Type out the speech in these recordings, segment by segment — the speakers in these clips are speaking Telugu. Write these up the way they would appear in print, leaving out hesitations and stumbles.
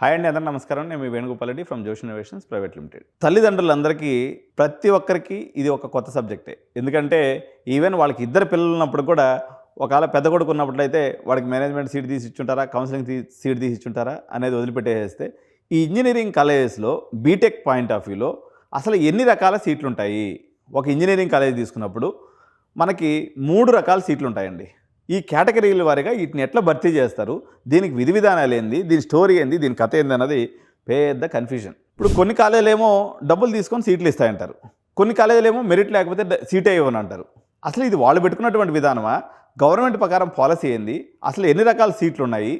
హాయ్ అండి, అందరూ నమస్కారం. నేను మీ వేణుగోపాల్ రెడ్డి ఫ్రమ్ జోష్ ఇన్నోవేషన్స్ ప్రైవేట్ లిమిటెడ్. తల్లిదండ్రులందరికీ ప్రతి ఒక్కరికి ఇది ఒక కొత్త సబ్జెక్టే. ఎందుకంటే ఈవెన్ వాళ్ళకి ఇద్దరు పిల్లలు ఉన్నప్పుడు కూడా ఒకవేళ పెద్ద కొడుకు ఉన్నప్పుడైతే వాడికి మేనేజ్మెంట్ సీట్ తీసి ఇచ్చుంటారా, కౌన్సిలింగ్ సీట్ తీసి ఇచ్చుంటారా అనేది వదిలిపెట్టేస్తే ఈ ఇంజనీరింగ్ కాలేజెస్లో బీటెక్ పాయింట్ ఆఫ్ వ్యూలో అసలు ఎన్ని రకాల సీట్లు ఉంటాయి? ఒక ఇంజనీరింగ్ కాలేజ్ తీసుకున్నప్పుడు మనకి 3 రకాల సీట్లు ఉంటాయండి. ఈ కేటగిరీల వారీగా వీటిని ఎట్లా భర్తీ చేస్తారు, దీనికి విధి విధానాలు ఏంది, దీని స్టోరీ ఏంది, దీని కథ ఏంది అన్నది పెద్ద కన్ఫ్యూజన్. ఇప్పుడు కొన్ని కాలేజీలు ఏమో డబ్బులు తీసుకొని సీట్లు ఇస్తాయంటారు, కొన్ని కాలేజీలు ఏమో మెరిట్ లేకపోతే సీటే ఇవ్వని అంటారు. అసలు ఇది వాళ్ళు పెట్టుకున్నటువంటి విధానమా, గవర్నమెంట్ ప్రకారం పాలసీ ఏంది, అసలు ఎన్ని రకాల సీట్లు ఉన్నాయి,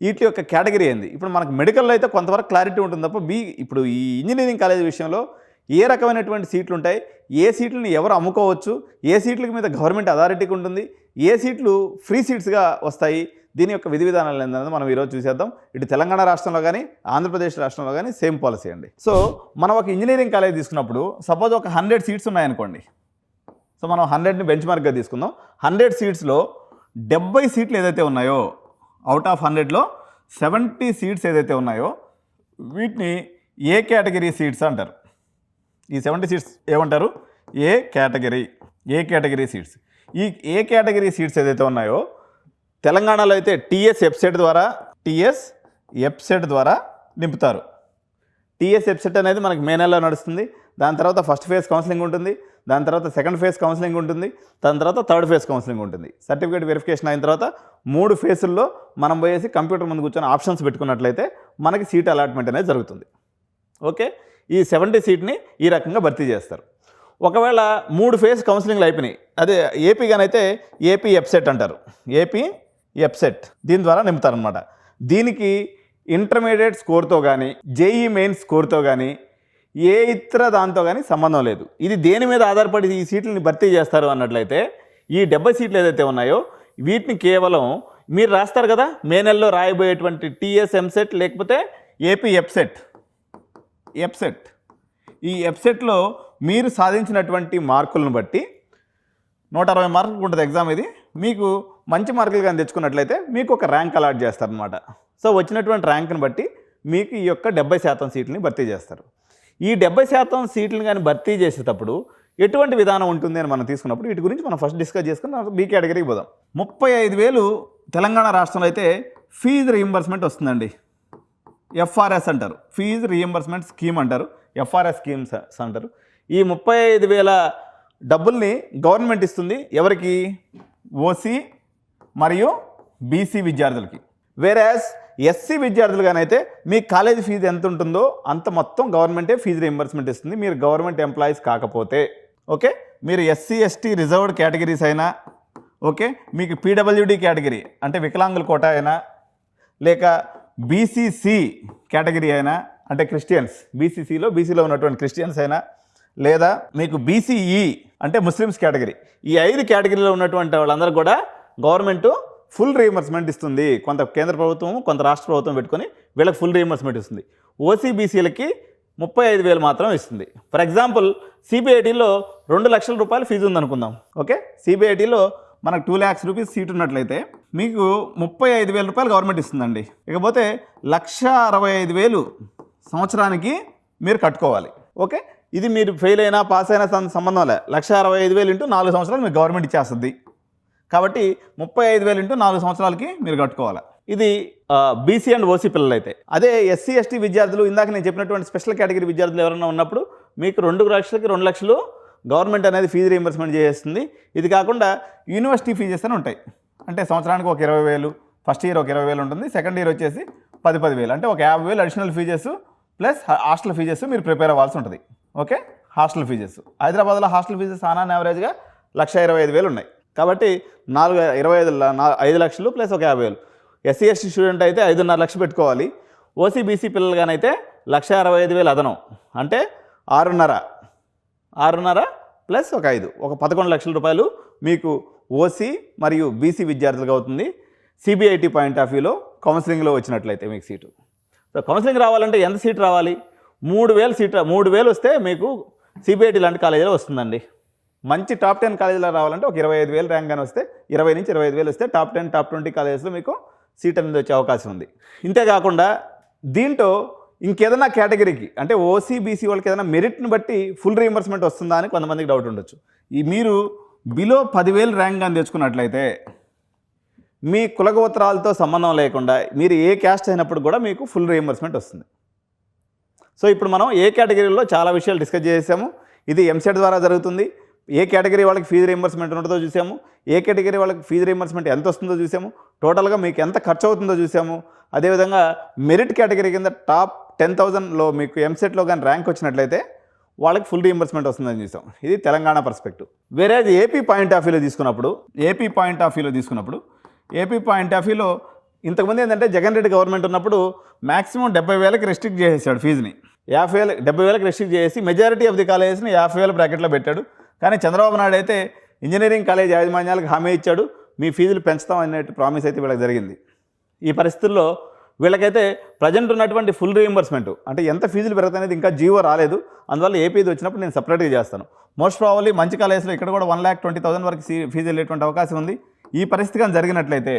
వీటి యొక్క కేటగిరీ ఏంది? ఇప్పుడు మనకు మెడికల్లో అయితే కొంతవరకు క్లారిటీ ఉంటుంది తప్ప ఇప్పుడు ఈ ఇంజనీరింగ్ కాలేజ్ విషయంలో ఏ రకమైనటువంటి సీట్లు ఉంటాయి, ఏ సీట్లని ఎవరు అమ్ముకోవచ్చు, ఏ సీట్ల మీద గవర్నమెంట్ అథారిటీకి ఉంటుంది, ఏ సీట్లు ఫ్రీ సీట్స్గా వస్తాయి, దీని యొక్క విధి విధానాలు ఏంటన్నది మనం ఈరోజు చూసేద్దాం. ఇటు తెలంగాణ రాష్ట్రంలో కానీ ఆంధ్రప్రదేశ్ రాష్ట్రంలో కానీ సేమ్ పాలసీ అండి. సో మనం ఒక ఇంజనీరింగ్ కాలేజ్ తీసుకున్నప్పుడు సపోజ్ ఒక 100 సీట్స్ ఉన్నాయనుకోండి. సో మనం 100ని బెంచ్ మార్క్గా తీసుకుందాం. 100 సీట్స్లో 70 సీట్లు ఏదైతే ఉన్నాయో, అవుట్ ఆఫ్ 100లో 70 సీట్స్ ఏదైతే ఉన్నాయో వీటిని ఏ కేటగిరీ సీట్స్ అంటారు. ఈ 70 సీట్స్ ఏమంటారు? ఏ కేటగిరీ సీట్స్. ఈ ఏ కేటగిరీ సీట్స్ ఏదైతే ఉన్నాయో తెలంగాణలో అయితే టీఎస్ వెబ్సైట్ ద్వారా నింపుతారు. టీఎస్ వెబ్సైట్ అనేది మనకి మే నెలలో నడుస్తుంది. దాని తర్వాత ఫస్ట్ ఫేజ్ కౌన్సిలింగ్ ఉంటుంది, దాని తర్వాత సెకండ్ ఫేజ్ కౌన్సిలింగ్ ఉంటుంది, దాని తర్వాత థర్డ్ ఫేజ్ కౌన్సిలింగ్ ఉంటుంది. సర్టిఫికేట్ వెరిఫికేషన్ అయిన తర్వాత 3 ఫేజుల్లో మనం పోయేసి కంప్యూటర్ ముందు కూర్చొని ఆప్షన్స్ పెట్టుకున్నట్లయితే మనకి సీట్ అలాట్మెంట్ అనేది జరుగుతుంది. ఓకే, ఈ 70 సీట్ని ఈ రకంగా భర్తీ చేస్తారు. ఒకవేళ 3 ఫేజ్ కౌన్సిలింగ్లు అయిపోయినాయి, అదే ఏపీ గానైతే ఏపీ వెబ్సైట్ అంటారు, ఏపీ వెబ్సైట్ దీని ద్వారా నింపుతారనమాట. దీనికి ఇంటర్మీడియట్ స్కోర్తో కానీ జేఈ మెయిన్ స్కోర్తో కానీ ఏ ఇతర దాంతో కానీ సంబంధం లేదు. ఇది దేని మీద ఆధారపడి ఈ సీట్లని భర్తీ చేస్తారు అన్నట్లయితే ఈ 70 సీట్లు ఏదైతే ఉన్నాయో వీటిని కేవలం మీరు రాస్తారు కదా మే నెలలో రాయబోయేటువంటి టీఎస్ ఎంసెట్ లేకపోతే ఏపీ వెబ్సైట్. ఈ వెబ్సైట్లో మీరు సాధించినటువంటి మార్కులను బట్టి 160 మార్కులు ఉంటుంది ఎగ్జామ్. ఇది మీకు మంచి మార్కులు కానీ తెచ్చుకున్నట్లయితే మీకు ఒక ర్యాంక్ అలాట్ చేస్తారనమాట. సో వచ్చినటువంటి ర్యాంక్ని బట్టి మీకు ఈ యొక్క 70% సీట్లని భర్తీ చేస్తారు. ఈ 70% సీట్లను కానీ భర్తీ చేసేటప్పుడు ఎటువంటి విధానం ఉంటుంది అని మనం తీసుకున్నప్పుడు వీటి గురించి మనం ఫస్ట్ డిస్కస్ చేసుకుని బీ కేటగిరీకి పోదాం. 35,000 తెలంగాణ రాష్ట్రంలో అయితే ఫీజు రీయింబర్స్మెంట్ వస్తుందండి. ఎఫ్ఆర్ఎస్ అంటారు, ఫీజు రీయింబర్స్మెంట్ స్కీమ్ అంటారు, ఎఫ్ఆర్ఎస్ స్కీమ్స్ అంటారు. ఈ 35,000 డబ్బుల్ని గవర్నమెంట్ ఇస్తుంది ఎవరికి? ఓసీ మరియు బీసీ విద్యార్థులకి. వేరేస్ ఎస్సీ విద్యార్థులుగానైతే మీ కాలేజీ ఫీజు ఎంత ఉంటుందో అంత మొత్తం గవర్నమెంటే ఫీజు రీయింబర్స్మెంట్ ఇస్తుంది, మీరు గవర్నమెంట్ ఎంప్లాయీస్ కాకపోతే. ఓకే, మీరు ఎస్సీ ఎస్టీ రిజర్వ్డ్ కేటగిరీస్ అయినా, ఓకే, మీకు పీడబ్ల్యూడి కేటగిరీ అంటే వికలాంగుల కోటా అయినా, లేక బీసీసీ కేటగిరీ అయినా అంటే క్రిస్టియన్స్, బీసీలో ఉన్నటువంటి క్రిస్టియన్స్ అయినా, లేదా మీకు బీసీఈ అంటే ముస్లిమ్స్ కేటగిరీ, ఈ 5 కేటగిరీలో ఉన్నటువంటి వాళ్ళందరూ కూడా గవర్నమెంట్ ఫుల్ రీయింబర్స్మెంట్ ఇస్తుంది. కొంత కేంద్ర ప్రభుత్వం, కొంత రాష్ట్ర ప్రభుత్వం పెట్టుకొని వీళ్ళకి ఫుల్ రీయింబర్స్మెంట్ ఇస్తుంది. ఓసీబీసీలకి 35,000 మాత్రం ఇస్తుంది. ఫర్ ఎగ్జాంపుల్ సిబిఐటీలో 2 లక్షల రూపాయలు ఫీజు ఉందనుకుందాం. ఓకే, సిబిఐటీలో మనకు 2 lakhs రూపీస్ సీట్ ఉన్నట్లయితే మీకు 35,000 రూపాయలు గవర్నమెంట్ ఇస్తుందండి. ఇకపోతే 1,65,000 సంవత్సరానికి మీరు కట్టుకోవాలి. ఓకే, ఇది మీరు ఫెయిల్ అయినా పాస్ అయినా సంబంధం లే, 1,65,000 ఇంటూ 4 సంవత్సరాలు మీకు గవర్నమెంట్ ఇచ్చేస్తుంది. కాబట్టి 35,000 ఇంటూ 4 సంవత్సరాలకి మీరు కట్టుకోవాలి. ఇది బీసీ అండ్ ఓసీ పిల్లలు అయితే. అదే ఎస్సీ ఎస్టీ విద్యార్థులు, ఇందాక నేను చెప్పినటువంటి స్పెషల్ కేటగిరీ విద్యార్థులు ఎవరైనా ఉన్నప్పుడు మీకు 2 లక్షలకి 2 లక్షలు గవర్నమెంట్ అనేది ఫీజు రీయింబర్స్మెంట్ చేస్తుంది. ఇది కాకుండా యూనివర్సిటీ ఫీజెస్ అని ఉంటాయి. అంటే సంవత్సరానికి ఒక 20,000, ఫస్ట్ ఇయర్ ఒక 20,000 ఉంటుంది, సెకండ్ ఇయర్ వచ్చేసి 10,000 అంటే ఒక 50,000 additional fees plus hostel fees మీరు ప్రిపేర్ అవ్వాల్సి ఉంటుంది. ఓకే, హాస్టల్ ఫీజెస్ హైదరాబాద్లో హాస్టల్ ఫీజెస్ ఆన్ యావరేజ్గా 1,25,000 ఉన్నాయి. కాబట్టి 5 లక్షలు ప్లస్ ఒక 50,000. ఎస్సీ ఎస్టీ స్టూడెంట్ అయితే 5.5 లక్షలు పెట్టుకోవాలి. ఓసీబీసీ పిల్లలుగానైతే 1,65,000 అదనం అంటే 6.5 ప్లస్ ఒక 5, ఒక 11 లక్షల రూపాయలు మీకు ఓసీ మరియు బీసీ విద్యార్థులుగా అవుతుంది. సిబిఐటీ పాయింట్ ఆఫ్ వ్యూలో కౌన్సిలింగ్లో వచ్చినట్లయితే మీకు సీటు. కౌన్సిలింగ్ రావాలంటే ఎంత సీట్ రావాలి? 3,000 వస్తే మీకు సిబిఐటీ లాంటి కాలేజీలో వస్తుందండి. మంచి టాప్ 10 కాలేజీలో రావాలంటే ఒక 25,000 ర్యాంక్ కానీ వస్తే 20 నుంచి 25,000 వస్తే టాప్ 10 టాప్ 20 కాలేజెస్లో మీకు సీట్ అనేది వచ్చే అవకాశం ఉంది. ఇంతేకాకుండా దీంట్లో ఇంకేదైనా కేటగిరీకి అంటే ఓసీ బీసీ వాళ్ళకి ఏదైనా మెరిట్ని బట్టి ఫుల్ రీయింబర్స్మెంట్ వస్తుందా అని కొంతమందికి డౌట్ ఉండొచ్చు. మీరు బిలో 10,000 ర్యాంక్ కానీ తెచ్చుకున్నట్లయితే మీ కులగోత్రాలతో సంబంధం లేకుండా మీరు ఏ క్యాస్ట్ అయినప్పుడు కూడా మీకు ఫుల్ రీయింబర్స్మెంట్ వస్తుంది. సో ఇప్పుడు మనం ఏ కేటగిరీలో చాలా విషయాలు డిస్కస్ చేసాము. ఇది ఎంసెట్ ద్వారా జరుగుతుంది. ఏ కేటగిరీ వాళ్ళకి ఫీజు రీయింబర్స్మెంట్ ఉంటుందో చూసాము, ఏ కేటగిరీ వాళ్ళకి ఫీజు రీయింబర్స్మెంట్ ఎంత వస్తుందో చూసాము, టోటల్గా మీకు ఎంత ఖర్చు అవుతుందో చూసాము. అదేవిధంగా మెరిట్ కేటగిరీ కింద టాప్ 10,000లో మీకు ఎంసెట్లో కానీ ర్యాంక్ వచ్చినట్లయితే వాళ్ళకి ఫుల్ రీయింబర్స్మెంట్ వస్తుందని చూసాం. ఇది తెలంగాణ పర్స్పెక్టివ్. వేరే ఏపీ పాయింట్ ఆఫ్ వ్యూలో తీసుకున్నప్పుడు ఏపీ పాయింట్ ఆఫ్ వ్యూలో ఇంతకుముందు ఏంటంటే జగన్ రెడ్డి గవర్నమెంట్ ఉన్నప్పుడు మ్యాక్సిమం 70,000కి రెస్ట్రిక్ట్ చేసేసాడు ఫీజుని. 70,000 రెస్ట్రిక్ట్ చేసి మెజారిటీ ఆఫ్ ది కాలేజెస్ని 50,000 బ్రాకెట్లో పెట్టాడు. కానీ చంద్రబాబు నాయుడు అయితే ఇంజనీరింగ్ కాలేజ్ యాజమాన్యాలకు హామీ ఇచ్చాడు, మీ ఫీజులు పెంచుతాం అనేట్టు ప్రామిస్ అయితే వీళ్ళకి జరిగింది. ఈ పరిస్థితుల్లో వీళ్ళకైతే ప్రజెంట్ ఉన్నటువంటి ఫుల్ రీయింబర్స్మెంట్ అంటే ఎంత ఫీజులు పెరుగుతాయనేది ఇంకా జీవో రాలేదు. అందువల్ల ఏపీది వచ్చినప్పుడు నేను సపరేట్గా చేస్తాను. మోస్ట్ ప్రాబబ్లీ మంచి కాలేజ్లో ఇక్కడ కూడా 1,20,000 వరకు ఫీజు వెళ్ళేటువంటి అవకాశం ఉంది. ఈ పరిస్థితి కానీ జరిగినట్లయితే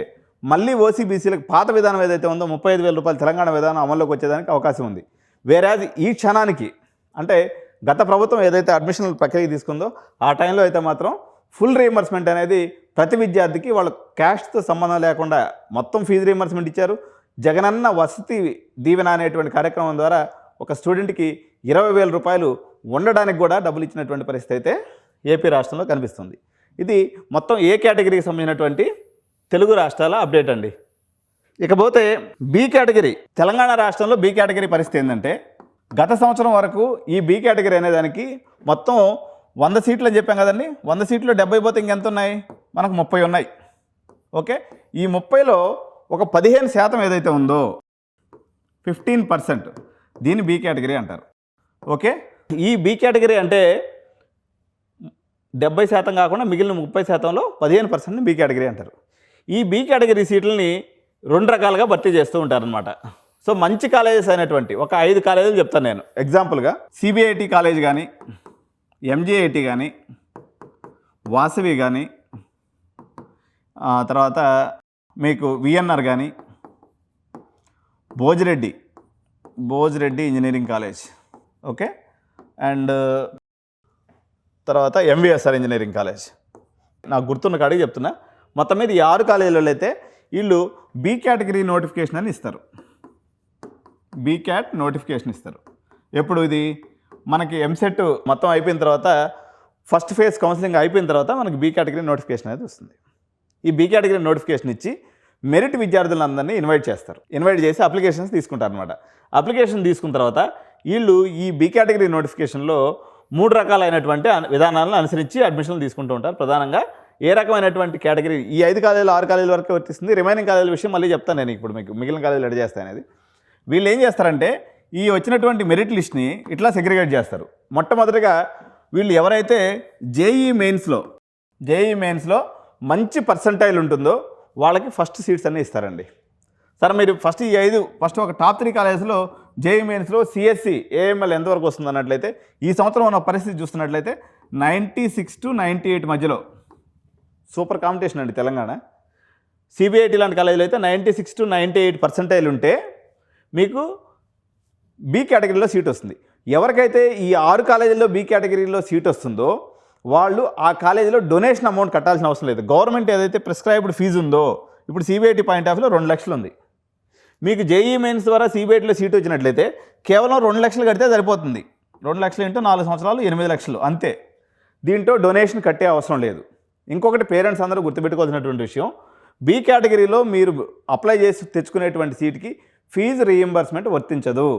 మళ్ళీ ఓసీబీసీలకు పాత విధానం ఏదైతే ఉందో 35,000 రూపాయలు తెలంగాణ విధానం అమల్లోకి వచ్చేదానికి అవకాశం ఉంది. వేరేది ఈ క్షణానికి అంటే గత ప్రభుత్వం ఏదైతే అడ్మిషనల్ ప్రక్రియ తీసుకుందో ఆ టైంలో అయితే మాత్రం ఫుల్ రీయింబర్స్మెంట్ అనేది ప్రతి విద్యార్థికి వాళ్ళ క్యాస్ట్తో సంబంధం లేకుండా మొత్తం ఫీజు రీయింబర్స్మెంట్ ఇచ్చారు. జగనన్న వసతి దీవెన అనేటువంటి కార్యక్రమం ద్వారా ఒక స్టూడెంట్కి 20,000 రూపాయలు ఉండడానికి కూడా డబ్బులు ఇచ్చినటువంటి పరిస్థితి అయితే ఏపీ రాష్ట్రంలో కనిపిస్తుంది. ఇది మొత్తం ఏ కేటగిరీకి సంబంధించినటువంటి తెలుగు రాష్ట్రాల అప్డేట్ అండి. ఇకపోతే బి కేటగిరీ, తెలంగాణ రాష్ట్రంలో బి కేటగిరీ పరిస్థితి ఏంటంటే గత సంవత్సరం వరకు ఈ బి కేటగిరీ అనేదానికి మొత్తం 100 సీట్లు అని చెప్పాం కదండి. 100 సీట్లు 70 పోతే ఇంకెంత ఉన్నాయి, మనకు 30 ఉన్నాయి. ఓకే, ఈ 30లో ఒక 15% ఏదైతే ఉందో 15% దీన్ని బి కేటగిరీ అంటారు. ఓకే, ఈ బి కేటగిరీ అంటే 70% కాకుండా మిగిలిన 30%లో 15%ని బి కేటగిరీ అంటారు. ఈ బి కేటగిరీ సీట్లని 2 రకాలుగా భర్తీ చేస్తూ ఉంటారనమాట. సో మంచి కాలేజెస్ అయినటువంటి ఒక 5 కాలేజీలు చెప్తాను నేను. ఎగ్జాంపుల్గా సిబిఐటి కాలేజ్ కానీ, ఎంజిఐటి కానీ, వాసవి కానీ, తర్వాత మీకు విఎన్ఆర్ కానీ, Bhojireddy engineering college, okay, and తర్వాత ఎంవిఎస్ఆర్ ఇంజనీరింగ్ కాలేజ్. నాకు గుర్తున్న కాడికి చెప్తున్నా. మొత్తం మీద ఈ 6 కాలేజీలలో అయితే వీళ్ళు బి కేటగిరీ నోటిఫికేషన్ అని ఇస్తారు. బి క్యాట్ నోటిఫికేషన్ ఇస్తారు. ఎప్పుడు ఇది మనకి ఎంసెట్ మొత్తం అయిపోయిన తర్వాత ఫస్ట్ ఫేజ్ కౌన్సిలింగ్ అయిపోయిన తర్వాత మనకి బి కేటగిరీ నోటిఫికేషన్ అనేది వస్తుంది. ఈ బి కేటగిరీ నోటిఫికేషన్ ఇచ్చి మెరిట్ విద్యార్థులందరినీ ఇన్వైట్ చేస్తారు. ఇన్వైట్ చేసి అప్లికేషన్స్ తీసుకుంటారు అనమాట. అప్లికేషన్ తీసుకున్న తర్వాత వీళ్ళు ఈ బి కేటగిరీ నోటిఫికేషన్లో 3 రకాలైనటువంటి విధానాలను అనుసరించి అడ్మిషన్లు తీసుకుంటూ ఉంటారు. ప్రధానంగా ఏ రకమైనటువంటి కేటగిరీ ఈ 5 కాలేజీలు 6 కాలేజీల వరకు వర్తిస్తుంది. రిమైనింగ్ కాలేజీల విషయం మళ్ళీ చెప్తాను నేను ఇప్పుడు మీకు. మిగిలిన కాలేజీలు ఎడ చేస్తాను అనేది. వీళ్ళు ఏం చేస్తారంటే ఈ వచ్చినటువంటి మెరిట్ లిస్ట్ని ఇట్లా సెగ్రిగేట్ చేస్తారు. మొట్టమొదటిగా వీళ్ళు ఎవరైతే జేఈఈ మెయిన్స్లో మంచి పర్సంటైల్ ఉంటుందో వాళ్ళకి ఫస్ట్ సీట్స్ అన్నీ ఇస్తారండి. సరే మీరు ఫస్ట్ ఒక టాప్ 3 కాలేజెస్లో జేఈఈ మెయిన్స్లో సిఎస్సి ఏఎంఎల్ ఎంతవరకు వస్తుంది అన్నట్లయితే ఈ సంవత్సరం ఉన్న పరిస్థితి చూస్తున్నట్లయితే 96 to 98 మధ్యలో సూపర్ కాంపిటీషన్ అండి తెలంగాణ. సిబిఐటి లాంటి కాలేజీలో అయితే 96 to 98 పర్సెంటైల్ ఉంటే మీకు బి కేటగిరీలో సీట్ వస్తుంది. ఎవరికైతే ఈ 6 కాలేజీల్లో బి కేటగిరీలో సీట్ వస్తుందో వాళ్ళు ఆ కాలేజీలో డొనేషన్ అమౌంట్ కట్టాల్సిన అవసరం లేదు. గవర్నమెంట్ ఏదైతే ప్రిస్క్రైబ్డ్ ఫీజు ఉందో ఇప్పుడు సిబిఐటి పాయింట్ ఆఫ్ వ్యూలో 2 లక్షలు ఉంది. మీకు జేఈఈ మెయిన్స్ ద్వారా సిబిఐటిలో సీట్ వచ్చినట్లయితే కేవలం 2 లక్షలు కడితే సరిపోతుంది. 2 లక్షలు ఇంటూ 4 సంవత్సరాలు 8 లక్షలు అంతే. దీంట్లో డొనేషన్ కట్టే అవసరం లేదు. ఇంకొకటి పేరెంట్స్ అందరూ గుర్తుపెట్టుకోవాల్సినటువంటి విషయం, బి కేటగిరీలో మీరు అప్లై చేసి తెచ్చుకునేటువంటి సీట్కి ఫీజు రీయింబర్స్మెంట్ వర్తించదు.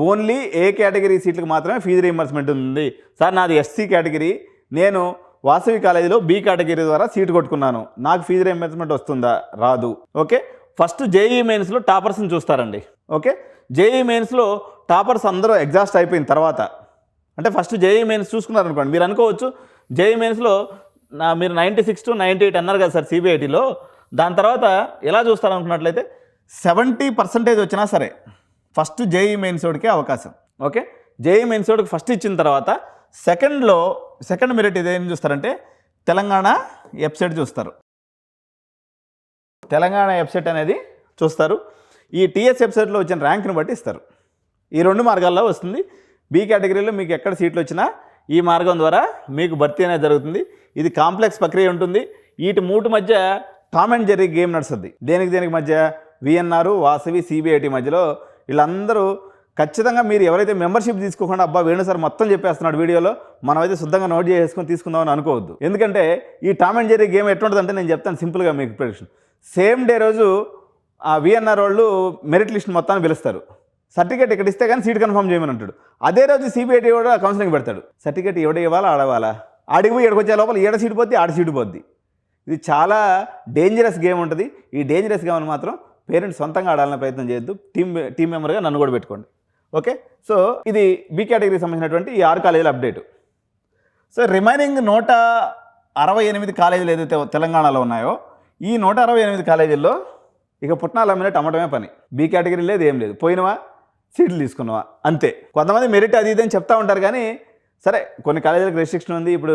ఓన్లీ ఏ కేటగిరీ సీట్లకు మాత్రమే ఫీజు రీయింబర్స్మెంట్ ఉంది. సార్ నాది ఎస్సీ కేటగిరీ, నేను వాసవి కాలేజీలో బి కేటగిరీ ద్వారా సీట్ కొట్టుకున్నాను, నాకు ఫీజు రీయింబర్స్మెంట్ వస్తుందా? రాదు. ఓకే, ఫస్ట్ జేఈఈ మెయిన్స్లో టాపర్స్ని చూస్తారండి. ఓకే, జేఈఈ మెయిన్స్లో టాపర్స్ అందరూ ఎగ్జాస్ట్ అయిపోయిన తర్వాత అంటే ఫస్ట్ జేఈఈ మెయిన్స్ చూసుకున్నారనుకోండి. మీరు అనుకోవచ్చు జేఈఈ మెయిన్స్లో మీరు 96 to 98 అన్నారు కదా సార్ సిబిఐటిలో, దాని తర్వాత ఎలా చూస్తారనుకున్నట్లయితే 70% వచ్చినా సరే ఫస్ట్ జేఈఈ మెయిన్స్ వాడికే అవకాశం. ఓకే, జేఈఈ మెయిన్స్ వాడికి ఫస్ట్ ఇచ్చిన తర్వాత సెకండ్ మెరిట్ ఇదేం చూస్తారంటే తెలంగాణ వెబ్సైట్ చూస్తారు. తెలంగాణ వెబ్సైట్ అనేది చూస్తారు. ఈ టీఎస్ వెబ్సైట్లో వచ్చిన ర్యాంక్ని బట్టి ఇస్తారు. ఈ 2 మార్గాల్లో వస్తుంది. బి కేటగిరీలో మీకు ఎక్కడ సీట్లు వచ్చినా ఈ మార్గం ద్వారా మీకు భర్తీ అనేది జరుగుతుంది. ఇది కాంప్లెక్స్ ప్రక్రియ ఉంటుంది. వీటి 3 మధ్య టామ్ అండ్ జెర్రీ గేమ్ నడుస్తుంది. దేనికి మధ్య విఎన్ఆర్, వాసవి, సిబిఐటి మధ్యలో వీళ్ళందరూ ఖచ్చితంగా మీరు ఎవరైతే మెంబర్షిప్ తీసుకోకుండా అబ్బా వేణు సార్ మొత్తం చెప్పేస్తున్నాడు వీడియోలో, మనమైతే శుద్ధంగా నోట్ చేసుకొని తీసుకుందామని అనుకోవద్దు. ఎందుకంటే ఈ టామ్ అండ్ జెర్రీ గేమ్ ఎటువంటిదంటే నేను చెప్తాను సింపుల్గా మీకు ప్రెడిక్షన్. సేమ్ డే రోజు ఆ విఎన్ఆర్ వాళ్ళు మెరిట్ లిస్ట్ మొత్తాన్ని పిలుస్తారు. సర్టిఫికేట్ ఇక్కడ ఇస్తే కానీ సీట్ కన్ఫర్మ్ చేయమని అంటాడు. అదే రోజు సిబిఐటి కూడా కౌన్సిలింగ్ పెడతాడు. సర్టిఫికేట్ ఎవడ ఇవ్వాలా ఆడవాలా, ఆడికి పోయి ఇక్కడికి వచ్చే లోపల ఏడ సీటు పోద్ది ఆడ సీటు పోద్ది. ఇది చాలా డేంజరస్ గేమ్ ఉంటుంది. ఈ డేంజరస్ గేమ్ని మాత్రం పేరెంట్స్ సొంతంగా ఆడాలనే ప్రయత్నం చేయొద్దు. టీం మెంబర్గా నన్ను కూడా పెట్టుకోండి. ఓకే, సో ఇది బి కేటగిరీకి సంబంధించినటువంటి ఈ 6 కాలేజీల అప్డేటు. సో రిమైనింగ్ 168 కాలేజీలు ఏదైతే తెలంగాణలో ఉన్నాయో ఈ 168 కాలేజీల్లో ఇక పుట్నాలు అమ్మినట్టు అమ్మటమే పని. బి కేటగిరీ లేదు, ఏం లేదు. పోయినవా సీట్లు తీసుకున్నావా అంతే. కొంతమంది మెరిట్ అది ఇది అని చెప్తా ఉంటారు కానీ సరే కొన్ని కాలేజీలకు రెస్ట్రిక్షన్ ఉంది. ఇప్పుడు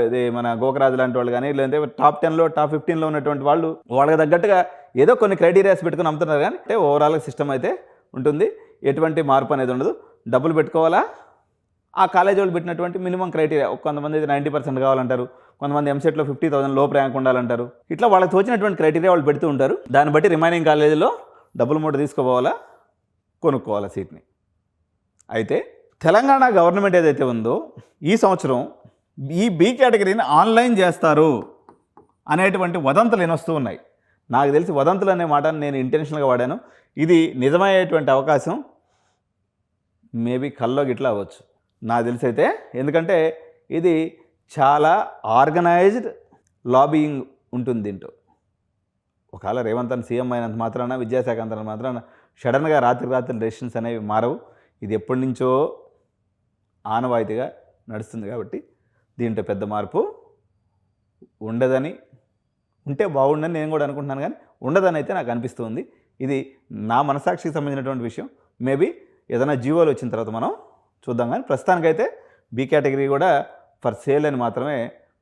ఇది మన గోకరాజు లాంటి వాళ్ళు కానీ లేదంటే టాప్ 10లో టాప్ 15లో ఉన్నటువంటి వాళ్ళు వాళ్ళకి తగ్గట్టుగా ఏదో కొన్ని క్రైటీరియాస్ పెట్టుకుని అమ్ముతున్నారు. కానీ అంటే ఓవరాల్గా సిస్టమ్ అయితే ఉంటుంది. ఎటువంటి మార్పు అనేది ఉండదు. డబ్బులు పెట్టుకోవాలా, ఆ కాలేజీ వాళ్ళు పెట్టినటువంటి మినిమం క్రైటీరియా. కొంతమంది 90% కావాలంటారు, కొంతమంది ఎంసెట్లో 50,000 లోపు ర్యాంక్ ఉండాలంటారు. ఇట్లా వాళ్ళకి తోచినటువంటి క్రైటీరియా వాళ్ళు పెడుతూ ఉంటారు. దాన్ని బట్టి రిమైనింగ్ కాలేజీలో డబ్బులు మూట తీసుకోవాలా, కొనుక్కోవాలా సీట్ని. అయితే తెలంగాణ గవర్నమెంట్ ఏదైతే ఉందో ఈ సంవత్సరం ఈ బి కేటగిరీని ఆన్లైన్ చేస్తారు అనేటువంటి వదంతులు ఎన్నొస్తూ ఉన్నాయి. నాకు తెలిసి వదంతులు అనే మాటను నేను ఇంటెన్షనల్గా వాడాను. ఇది నిజమయ్యేటువంటి అవకాశం మేబీ కల్లో గిట్లా అవ్వచ్చు నాకు తెలిసి అయితే. ఎందుకంటే ఇది చాలా ఆర్గనైజ్డ్ లాబియింగ్ ఉంటుంది దీంట్లో. ఒకవేళ రేవంత్ అని సీఎం అయినంత మాత్రాన, విద్యాశాఖ అంత మాత్రాన సడన్గా రాత్రి డెసిషన్స్ అనేవి మారవు. ఇది ఎప్పటి నుంచో ఆనవాయితీగా నడుస్తుంది కాబట్టి దీంట్లో పెద్ద మార్పు ఉండదని, ఉంటే బాగుండని నేను కూడా అనుకుంటున్నాను. కానీ ఉండదని అయితే నాకు అనిపిస్తుంది. ఇది నా మనసాక్షికి సంబంధించినటువంటి విషయం. మేబీ ఏదైనా జీవోలు వచ్చిన తర్వాత మనం చూద్దాం. కానీ ప్రస్తుతానికైతే బి కేటగిరీ కూడా ఫర్ సేల్ అని మాత్రమే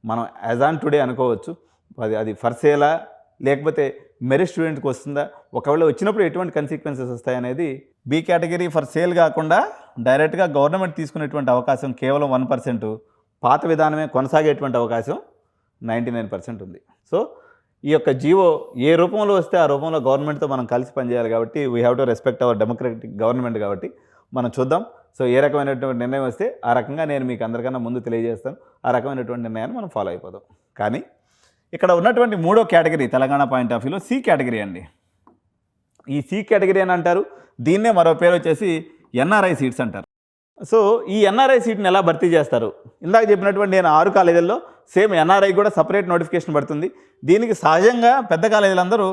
మనం యాజ్ ఆన్ టుడే అనుకోవచ్చు. అది ఫర్ సేలా లేకపోతే మెరిట్ స్టూడెంట్కి వస్తుందా, ఒకవేళ వచ్చినప్పుడు ఎటువంటి కన్సిక్వెన్సెస్ వస్తాయనేది. బి కేటగిరీ ఫర్ సేల్ కాకుండా డైరెక్ట్గా గవర్నమెంట్ తీసుకునేటువంటి అవకాశం కేవలం 1%, పాత విధానమే కొనసాగేటువంటి అవకాశం 99% ఉంది. సో ఈ యొక్క జీవో ఏ రూపంలో వస్తే ఆ రూపంలో గవర్నమెంట్తో మనం కలిసి పనిచేయాలి కాబట్టి we have to respect hour democratic government కాబట్టి మనం చూద్దాం. సో ఏ రకమైనటువంటి నిర్ణయం వస్తే ఆ రకంగా నేను మీకు అందరికన్నా ముందు తెలియజేస్తాను. ఆ రకమైనటువంటి నిర్ణయాన్ని మనం ఫాలో అయిపోదాం. కానీ ఇక్కడ ఉన్నటువంటి 3వ కేటగిరీ తెలంగాణ పాయింట్ ఆఫ్ వ్యూలో సి కేటగిరీ అండి. ఈ సి కేటగిరీ అని అంటారు. దీన్నే మరో పేరు వచ్చేసి ఎన్ఆర్ఐ సీట్స్ అంటారు. సో ఈ ఎన్ఆర్ఐ సీట్ని ఎలా భర్తీ చేస్తారు? ఇందాక చెప్పినటువంటి నేను 6 కాలేజీల్లో సేమ్ ఎన్ఆర్ఐ కూడా సపరేట్ నోటిఫికేషన్ పడుతుంది. దీనికి సహజంగా పెద్ద కాలేజీలందరూ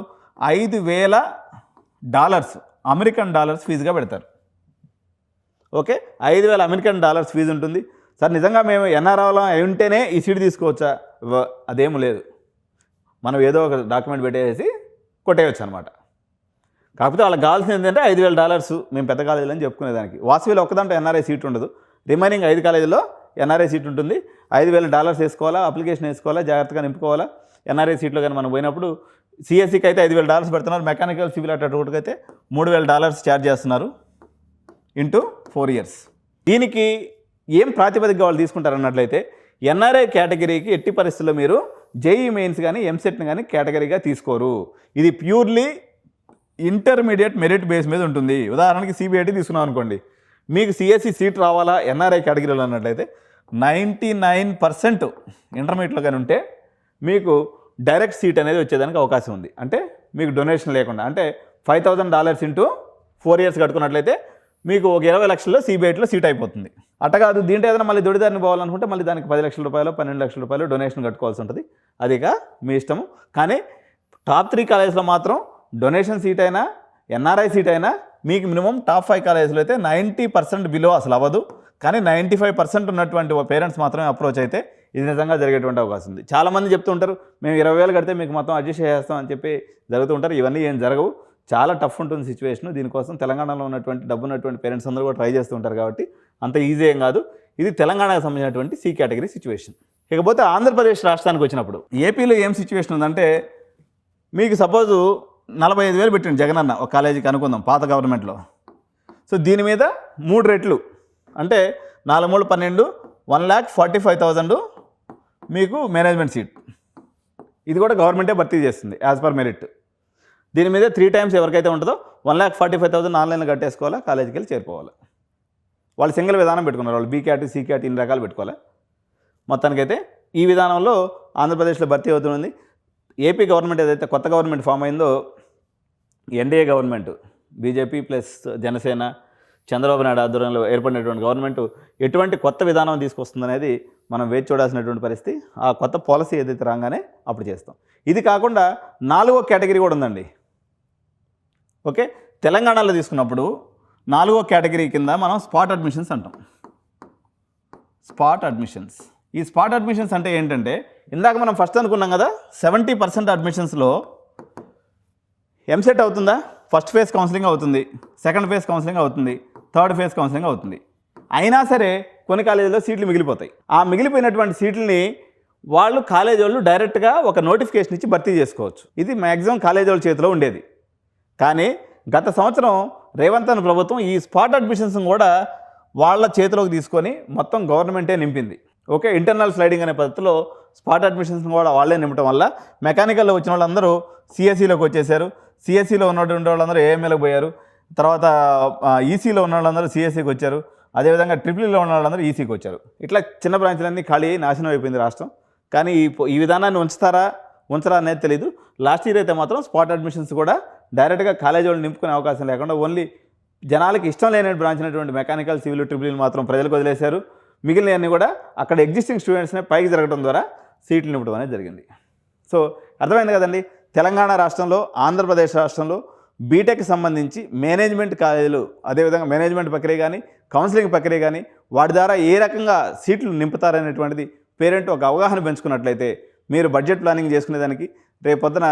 $5,000 అమెరికన్ డాలర్స్ ఫీజుగా పెడతారు. ఓకే, $5,000 ఫీజు ఉంటుంది. సార్ నిజంగా మేము ఎన్ఆర్ఐలో అయి ఉంటేనే ఈ సీట్ తీసుకోవచ్చా? అదేమీ లేదు. మనం ఏదో ఒక డాక్యుమెంట్ పెట్టేసి కొట్టేయచ్చు అనమాట. కాకపోతే వాళ్ళకి కావాల్సింది ఏంటంటే $5,000 మేము పెద్ద కాలేజీలో అని చెప్పుకునేదానికి. వాసవిలో ఒక్కదంటే ఎన్ఆర్ఐ సీట్ ఉండదు. రిమైనింగ్ 5 కాలేజీల్లో ఎన్ఆర్ఐ సీట్ ఉంటుంది. $5,000 వేసుకోవాలా, అప్లికేషన్ వేసుకోవాలా, జాగ్రత్తగా నింపుకోవాలా. ఎన్ఆర్ఐ సీట్లో కానీ మనం పోయినప్పుడు సిఎస్సికి అయితే $5,000 పెడుతున్నారు. మెకానికల్ సివిల్ అట్రాక్టివ్కి అయితే $3,000 ఛార్జ్ చేస్తున్నారు ఇంటూ 4 years. దీనికి ఏం ప్రాతిపదికగా వాళ్ళు తీసుకుంటారు అన్నట్లయితే ఎన్ఆర్ఐ కేటగిరీకి ఎట్టి పరిస్థితుల్లో మీరు జేఈ మెయిన్స్ కానీ ఎంసెట్ని కానీ కేటగిరీగా తీసుకోరు. ఇది ప్యూర్లీ ఇంటర్మీడియట్ మెరిట్ బేస్ మీద ఉంటుంది. ఉదాహరణకి సిబిఐటి తీసుకున్నాం అనుకోండి, మీకు సిఎస్సి సీట్ రావాలా ఎన్ఆర్ఐ కేటగిరీలో అన్నట్లయితే 99% ఇంటర్మీడియట్లో కానీ ఉంటే మీకు డైరెక్ట్ సీట్ అనేది వచ్చేదానికి అవకాశం ఉంది. అంటే మీకు డొనేషన్ లేకుండా, అంటే $5,000 ఇంటూ 4 years కట్టుకున్నట్లయితే మీకు ఒక 20 లక్షల్లో సిబిఐటీలో సీట్ అయిపోతుంది. అట్ట కాదు, దీంట్లో ఏదైనా మళ్ళీ దొడిదారిని పోవాలనుకుంటే మళ్ళీ దానికి $10 లక్షలు, $12 లక్షలు డొనేషన్ కట్టుకోవాల్సి ఉంటుంది. అది ఇక మీ ఇష్టము. కానీ టాప్ 3 కాలేజెస్లో మాత్రం డొనేషన్ సీట్ అయినా ఎన్ఆర్ఐ సీట్ అయినా మీకు మినిమం టాప్ 5 కాలేజెస్లో అయితే 90% బిలో అసలు అవ్వదు. కానీ 95% ఉన్నటువంటి పేరెంట్స్ మాత్రమే అప్రోచ్ అయితే ఇది నిజంగా జరిగేటువంటి అవకాశం ఉంది. చాలామంది చెప్తూ ఉంటారు మేము 20,000 కడితే మీకు మొత్తం అడ్జస్ట్ చేస్తాం అని చెప్పి జరుగుతూ ఉంటారు. ఇవన్నీ ఏం జరగవు. చాలా టఫ్ ఉంటుంది సిచ్యువేషన్. దీనికోసం తెలంగాణలో ఉన్నటువంటి డబ్బు ఉన్నటువంటి పేరెంట్స్ అందరూ కూడా ట్రై చేస్తూ ఉంటారు కాబట్టి అంత ఈజీ ఏం కాదు. ఇది తెలంగాణకు సంబంధించినటువంటి సి కేటగిరీ సిచ్యువేషన్. ఇకపోతే ఆంధ్రప్రదేశ్ రాష్ట్రానికి వచ్చినప్పుడు ఏపీలో ఏం సిచ్యువేషన్ ఉందంటే, మీకు సపోజు 45,000 పెట్టిండు జగనన్న ఒక కాలేజీకి అనుకుందాం పాత గవర్నమెంట్లో. సో దీని మీద 3 రెట్లు అంటే 4 3 12 1,45,000 మీకు మేనేజ్మెంట్ సీట్. ఇది కూడా గవర్నమెంటే భర్తీ చేస్తుంది యాజ్ పర్ మెరిట్. దీని మీద 3 టైమ్స్ ఎవరికైతే ఉంటుందో 1,45,000 ఆన్లైన్లో కట్టేసుకోవాలా, కాలేజీకి వెళ్ళి చేరుకోవాలి. వాళ్ళు సింగిల్ విధానం పెట్టుకున్నారు, వాళ్ళు బీక్యాట్ సీక్యాట్ ఇన్ని రకాలు పెట్టుకోవాలి. మొత్తానికైతే ఈ విధానంలో ఆంధ్రప్రదేశ్లో భర్తీ అవుతుంది. ఏపీ గవర్నమెంట్ ఏదైతే కొత్త గవర్నమెంట్ ఫామ్ అయిందో, NDA government BJP plus Janasena Chandrababu Naidu ఆధ్వర్యంలో ఏర్పడినటువంటి గవర్నమెంట్ ఎటువంటి కొత్త విధానం తీసుకొస్తుందనేది మనం వేచి చూడాల్సినటువంటి పరిస్థితి. ఆ కొత్త పాలసీ ఏదైతే రాగానే అప్పుడు చేస్తాం. ఇది కాకుండా 4వ కేటగిరీ కూడా ఉందండి. ఓకే, తెలంగాణలో తీసుకున్నప్పుడు 4వ కేటగిరీ కింద మనం స్పాట్ అడ్మిషన్స్ అంటాం. Spot admissions. ఈ స్పాట్ అడ్మిషన్స్ అంటే ఏంటంటే, ఇందాక మనం ఫస్ట్ అనుకున్నాం కదా 70% అడ్మిషన్స్లో ఎంసెట్ అవుతుందా, ఫస్ట్ ఫేజ్ కౌన్సిలింగ్ అవుతుంది, సెకండ్ ఫేజ్ కౌన్సిలింగ్ అవుతుంది, థర్డ్ ఫేజ్ కౌన్సిలింగ్ అవుతుంది. అయినా సరే కొన్ని కాలేజీలో సీట్లు మిగిలిపోతాయి. ఆ మిగిలిపోయినటువంటి సీట్లని కాలేజీ వాళ్ళు డైరెక్ట్గా ఒక నోటిఫికేషన్ ఇచ్చి భర్తీ చేసుకోవచ్చు. ఇది మ్యాక్సిమం కాలేజీ వాళ్ళ చేతిలో ఉండేది. కానీ గత సంవత్సరం రేవంత్ అన్న ప్రభుత్వం ఈ స్పాట్ అడ్మిషన్స్ కూడా వాళ్ళ చేతిలోకి తీసుకొని మొత్తం గవర్నమెంటే నింపింది. ఓకే, ఇంటర్నల్ స్లైడింగ్ అనే పద్ధతిలో స్పాట్ అడ్మిషన్స్ కూడా వాళ్ళే నింపడం వల్ల మెకానికల్లో వచ్చిన వాళ్ళందరూ సిఎస్సిలోకి వచ్చేసారు. సిఎస్సిలో ఉన్నటువంటి వాళ్ళందరూ ఏఎంఏలోకి పోయారు. తర్వాత ఈసీలో ఉన్న వాళ్ళందరూ సిఎస్సికి వచ్చారు. అదేవిధంగా ట్రిపుల్లో ఉన్న వాళ్ళందరూ ఈసీకి వచ్చారు. ఇట్లా చిన్న బ్రాంచ్లన్నీ ఖాళీ నాశనం అయిపోయింది రాష్ట్రం. కానీ ఈ విధానాన్ని ఉంచరా అనేది తెలీదు. లాస్ట్ ఇయర్ అయితే మాత్రం స్పాట్ అడ్మిషన్స్ కూడా డైరెక్ట్గా కాలేజీ వాళ్ళు నింపుకునే అవకాశం లేకుండా ఓన్లీ జనాలకి ఇష్టం లేని బ్రాంచ్ అయినటువంటి మెకానికల్, సివిల్, ట్రిపుల్ మాత్రం ప్రజలకు వదిలేశారు. మిగిలినవన్నీ కూడా అక్కడ ఎగ్జిస్టింగ్ స్టూడెంట్స్నే పైకి జరగడం ద్వారా సీట్లు నింపడం అనేది జరిగింది. సో అర్థమైంది కదండి. తెలంగాణ రాష్ట్రంలో, ఆంధ్రప్రదేశ్ రాష్ట్రంలో బీటెక్కి సంబంధించి మేనేజ్మెంట్ కాలేజీలు, అదేవిధంగా మేనేజ్మెంట్ ప్రక్రియ కానీ, కౌన్సిలింగ్ ప్రక్రియ కానీ, వాటి ద్వారా ఏ రకంగా సీట్లు నింపుతారనేటువంటిది పేరెంట్ ఒక అవగాహన పెంచుకున్నట్లయితే మీరు బడ్జెట్ ప్లానింగ్ చేసుకునేదానికి, రేపొద్దున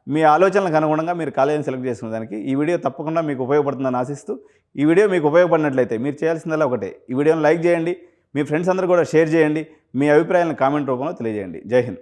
మీ ఆలోచనలకు అనుగుణంగా మీరు కాలేజీని సెలెక్ట్ చేసుకునేదానికి ఈ వీడియో తప్పకుండా మీకు ఉపయోగపడుతుందని ఆశిస్తూ, ఈ వీడియో మీకు ఉపయోగపడినట్లయితే మీరు చేయాల్సిందల్లా ఒకటే, ఈ వీడియోని లైక్ చేయండి, మీ ఫ్రెండ్స్ అందరూ కూడా షేర్ చేయండి, మీ అభిప్రాయాలను కామెంట్ రూపంలో తెలియజేయండి. జై హింద్.